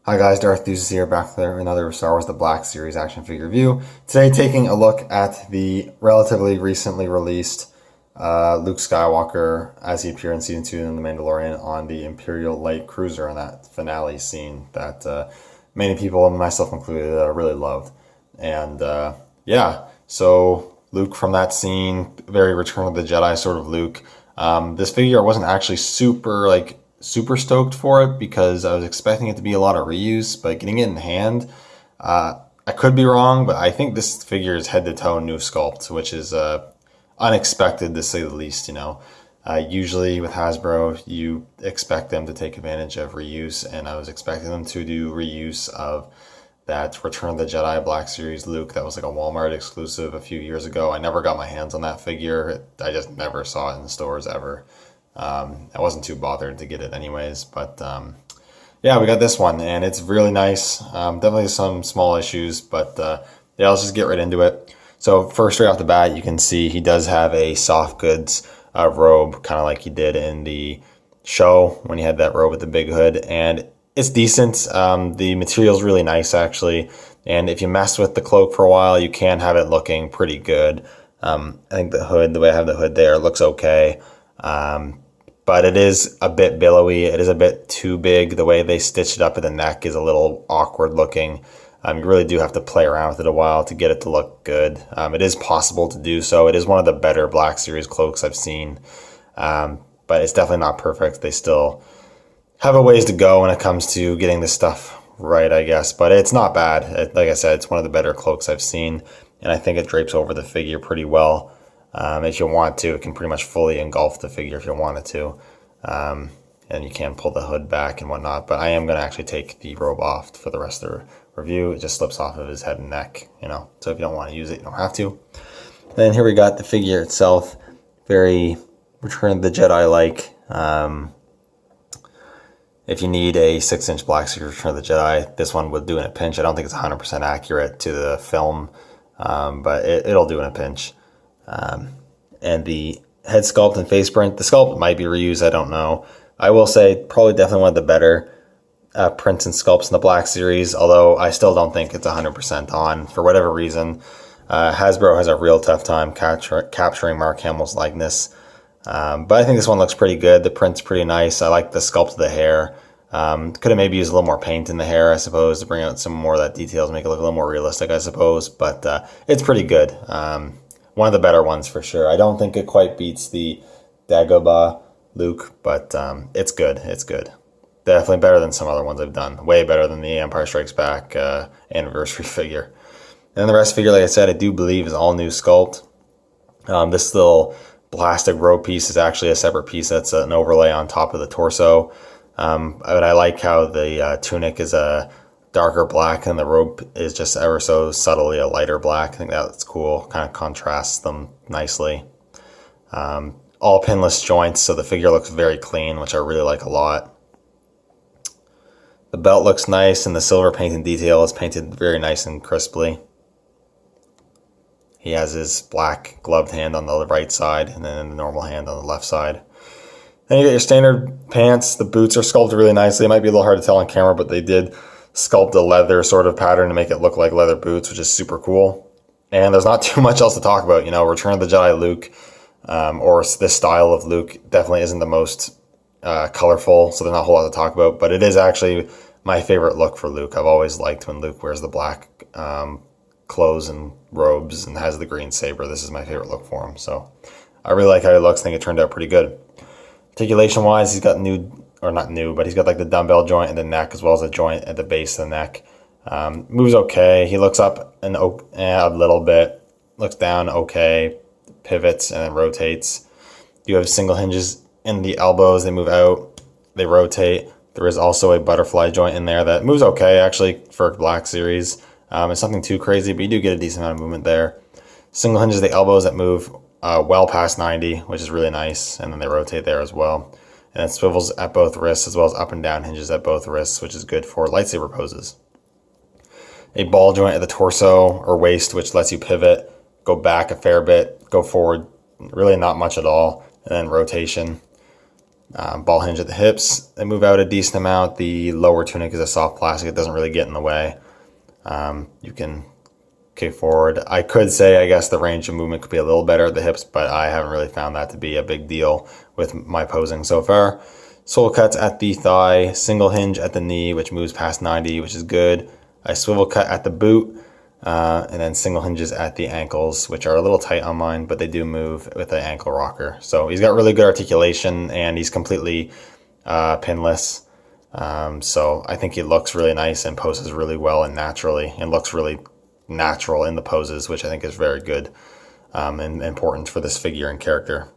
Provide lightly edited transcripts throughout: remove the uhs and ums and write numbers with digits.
Hi guys, Darth Deuces here, back with another Star Wars The Black Series action figure review. Today taking a look at the relatively recently released Luke Skywalker as he appeared in Season 2 in The Mandalorian on the Imperial light cruiser in that finale scene that many people, myself included, really loved. And so Luke from that scene, very Return of the Jedi sort of Luke. This figure I wasn't actually super stoked for it because I was expecting it to be a lot of reuse, but getting it in hand, I could be wrong, but I think this figure is head to toe new sculpt, which is unexpected to say the least. Usually with Hasbro, you expect them to take advantage of reuse, and I was expecting them to do reuse of that Return of the Jedi Black Series Luke that was like a Walmart exclusive a few years ago. I never got my hands on that figure. I just never saw it in the stores ever. I wasn't too bothered to get it anyways, but yeah, we got this one, and it's really nice. Definitely some small issues, but yeah, let's just get right into it. So first, right off the bat, you can see he does have a soft goods robe, kind of like he did in the show when he had that robe with the big hood, and it's decent. The material's really nice, actually, and if you mess with the cloak for a while, you can have it looking pretty good. I think the hood, the way I have the hood there, looks okay. But it is a bit billowy. It is a bit too big. The way they stitched it up at the neck is a little awkward looking. You really do have to play around with it a while to get it to look good. It is possible to do so. It is one of the better Black Series cloaks I've seen. But it's definitely not perfect. They still have a ways to go when it comes to getting this stuff right, I guess. But it's not bad. Like I said, it's one of the better cloaks I've seen. And I think it drapes over the figure pretty well. If you want to, it can pretty much fully engulf the figure if you wanted to. And you can pull the hood back and whatnot. But I am going to actually take the robe off for the rest of the review. It just slips off of his head and neck, So if you don't want to use it, you don't have to. Then here we got the figure itself. Very Return of the Jedi-like. If you need a 6-inch Black Series Return of the Jedi, this one would do in a pinch. I don't think it's 100% accurate to the film, but it'll do in a pinch. And the head sculpt and face print, the sculpt might be reused, I don't know. I will say probably definitely one of the better prints and sculpts in the Black Series, although I still don't think it's 100% on for whatever reason. Hasbro has a real tough time capturing Mark Hamill's likeness, but I think this one looks pretty good. The print's pretty nice. I like the sculpt of the hair. Could have maybe used a little more paint in the hair, I suppose, to bring out some more of that details, make it look a little more realistic, I suppose, but it's pretty good. One of the better ones for sure. I don't think it quite beats the Dagobah Luke, but it's good. It's good. Definitely better than some other ones I've done. Way better than the Empire Strikes Back anniversary figure. And then the rest figure, like I said, I do believe is all new sculpt. This little plastic robe piece is actually a separate piece. That's an overlay on top of the torso. But I like how the tunic is a darker black and the robe is just ever so subtly a lighter black. I think that's cool. Kind of contrasts them nicely. All pinless joints, so the figure looks very clean, which I really like a lot. The belt looks nice, and the silver painting detail is painted very nice and crisply. He has his black gloved hand on the right side, and then the normal hand on the left side. Then you get your standard pants. The boots are sculpted really nicely. It might be a little hard to tell on camera, but they did sculpt a leather sort of pattern to make it look like leather boots, which is super cool. And there's not too much else to talk about. Return of the Jedi Luke, or this style of Luke, definitely isn't the most colorful, so there's not a whole lot to talk about, but it is actually my favorite look for Luke. I've always liked when Luke wears the black clothes and robes and has the green saber. This is my favorite look for him, so I really like how he looks. I think it turned out pretty good. Articulation wise, he's got he's got like the dumbbell joint in the neck as well as a joint at the base of the neck. Moves okay. He looks up a little bit, looks down okay, pivots and then rotates. You have single hinges in the elbows. They move out, they rotate. There is also a butterfly joint in there that moves okay actually for Black Series. It's nothing too crazy, but you do get a decent amount of movement there. Single hinges the elbows that move well past 90, which is really nice, and then they rotate there as well. And it swivels at both wrists as well as up and down hinges at both wrists, which is good for lightsaber poses. A ball joint at the torso or waist, which lets you pivot, go back a fair bit, go forward, really not much at all, and then rotation. Ball hinge at the hips, they move out a decent amount. The lower tunic is a soft plastic, it doesn't really get in the way. You can kick forward. I could say, I guess, the range of movement could be a little better at the hips, but I haven't really found that to be a big deal with my posing so far. Sole cuts at the thigh, single hinge at the knee, which moves past 90, which is good. A swivel cut at the boot, and then single hinges at the ankles, which are a little tight on mine, but they do move with an ankle rocker. So he's got really good articulation, and he's completely pinless. So I think he looks really nice and poses really well and naturally, and looks really natural in the poses, which I think is very good and important for this figure and character.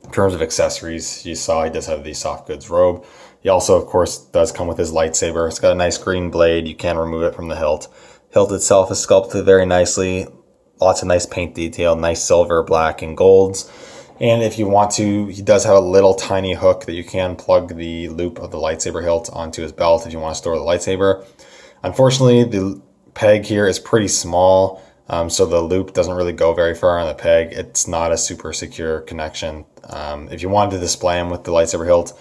In terms of accessories, you saw he does have the soft goods robe. He also, of course, does come with his lightsaber. It's got a nice green blade. You can remove it from the hilt. Hilt itself is sculpted very nicely. Lots of nice paint detail, nice silver, black, and golds. And if you want to, he does have a little tiny hook that you can plug the loop of the lightsaber hilt onto his belt if you want to store the lightsaber. Unfortunately, the peg here is pretty small, so the loop doesn't really go very far on the peg. It's not a super secure connection. If you wanted to display him with the lightsaber hilt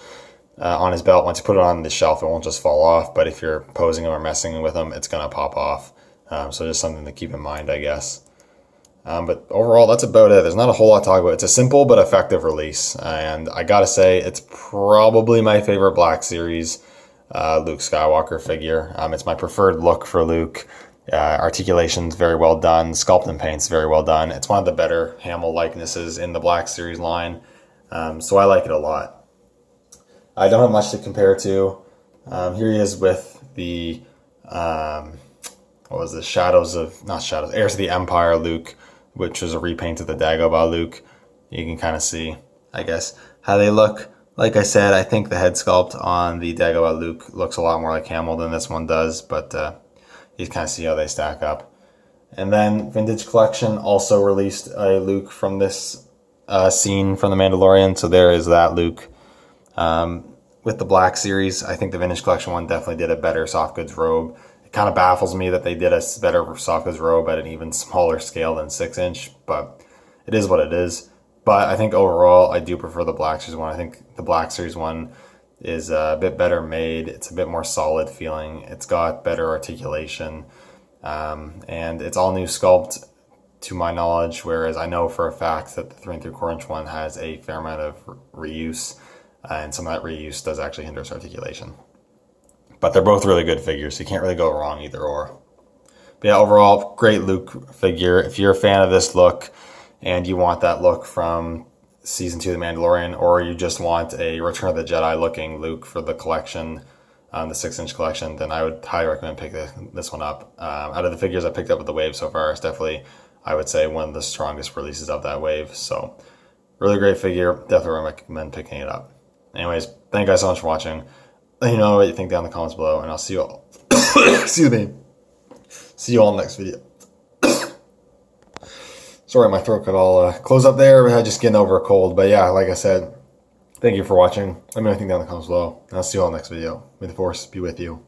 on his belt, once you put it on the shelf, it won't just fall off, but if you're posing him or messing with him, it's going to pop off. So just something to keep in mind, I guess. But overall, that's about it. There's not a whole lot to talk about. It's a simple but effective release, and I gotta say, it's probably my favorite Black Series Luke Skywalker figure. It's my preferred look for Luke. Articulation's very well done. Sculpt and paint's very well done. It's one of the better Hamill likenesses in the Black Series line, so I like it a lot. I don't have much to compare to. Here he is with the Heirs of the Empire Luke, which was a repaint of the Dagobah Luke. You can kind of see, I guess, how they look. Like I said, I think the head sculpt on the Dagobah Luke looks a lot more like Hamill than this one does, but you kind of see how they stack up. And then Vintage Collection also released a Luke from this scene from The Mandalorian, so there is that Luke. With the Black Series, I think the Vintage Collection one definitely did a better soft goods robe. It kind of baffles me that they did a better soft goods robe at an even smaller scale than 6-inch, but it is what it is. But I think overall, I do prefer the Black Series one. I think the Black Series one is a bit better made. It's a bit more solid feeling. It's got better articulation, and it's all new sculpt to my knowledge, whereas I know for a fact that the 3 3/4 inch one has a fair amount of reuse, and some of that reuse does actually hinder its articulation. But they're both really good figures, so you can't really go wrong either or. But yeah, overall, great Luke figure. If you're a fan of this look and you want that look from Season 2 of The Mandalorian, or you just want a Return of the Jedi looking Luke for the collection, the 6-inch collection, then I would highly recommend picking this one up. Out of the figures I picked up with the wave so far, it's definitely, I would say, one of the strongest releases of that wave. So, really great figure. Definitely recommend picking it up. Anyways, thank you guys so much for watching. Let me know what you think down in the comments below, and I'll see you all. Excuse me. See you all in the next video. Sorry, my throat got all closed up there. Just getting over a cold. But yeah, like I said, thank you for watching. Let me know what you think down in the comments below, and I'll see you all in the next video. May the Force be with you.